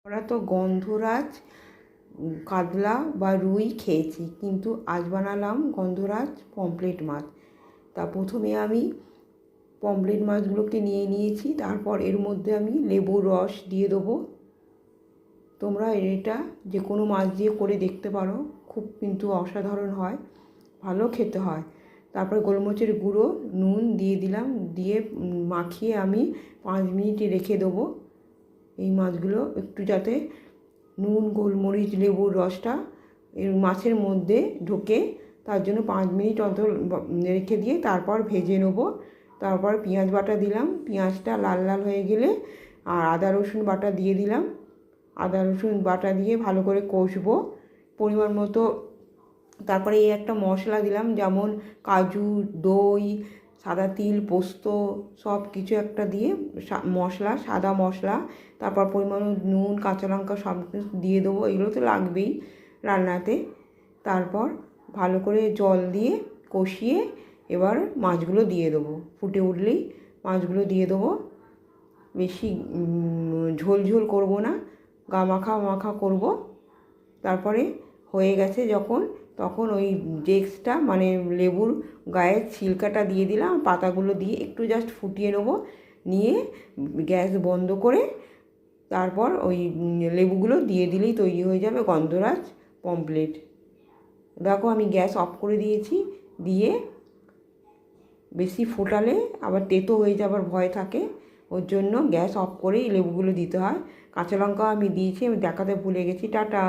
আমরা তো গন্ধরাজ কাতলা বা রুই খেয়েছি, কিন্তু আজ বানালাম গন্ধরাজ পমফ্রেট মাছ। তা প্রথমে আমি পমফ্রেট মাছগুলোকে নিয়ে নিয়েছি, তারপর এর মধ্যে আমি লেবুর রস দিয়ে দেবো। তোমরা এটা যে কোনো মাছ দিয়ে করে দেখতে পারো, খুব কিন্তু অসাধারণ হয়, ভালো খেতে হয়। তারপরে গোলমরিচের গুঁড়ো, নুন দিয়ে দিলাম, দিয়ে মাখিয়ে আমি 5 মিনিট রেখে দেবো। এই মাছগুলো একটু যাতে নুন, গোলমরিচ, লেবুর রসটা এর মাছের মধ্যে ঢোকে, তার জন্য 5 মিনিট অন্তর রেখে দিয়ে তারপর ভেজে নেব। তারপর পেঁয়াজ বাটা দিলাম, পেঁয়াজটা লাল লাল হয়ে গেলে আর আদা রসুন বাটা দিয়ে দিলাম। আদা রসুন বাটা দিয়ে ভালো করে কষবো পরিমাণ মতো। তারপরে এই একটা মশলা দিলাম, যেমন কাজু, দই, সাদা তিল, পোস্ত, সব কিছু একটা দিয়ে মশলা, সাদা মশলা। তারপর পরিমাণ নুন, কাঁচা লঙ্কা সব কিছু দিয়ে দেবো, এগুলো তো লাগবেই রান্নাতে। তারপর ভালো করে জল দিয়ে কষিয়ে এবার মাছগুলো দিয়ে দেবো। ফুটে উঠলেই মাছগুলো দিয়ে দেবো। বেশি ঝোল ঝোল করবো না, গা মাখা মাখা করবো। তারপরে হয়ে গেছে যখন, তখন ওই ডেক্সটা মানে লেবুর গায়ের ছিলকাটা দিয়ে দিলাম, পাতাগুলো দিয়ে একটু জাস্ট ফুটিয়ে নেবো, নিয়ে গ্যাস বন্ধ করে তারপর ওই লেবুগুলো দিয়ে দিলেই তৈরি হয়ে যাবে গন্ধরাজ পমফ্রেট। দেখো আমি গ্যাস অফ করে দিয়েছি, দিয়ে বেশি ফোটালে আবার তেতো হয়ে যাবার ভয় থাকে, ওর জন্য গ্যাস অফ করেই লেবুগুলো দিতে হয়। কাঁচা লঙ্কা আমি দিয়েছি, আমি দেখাতে ভুলে গেছি। টাটা।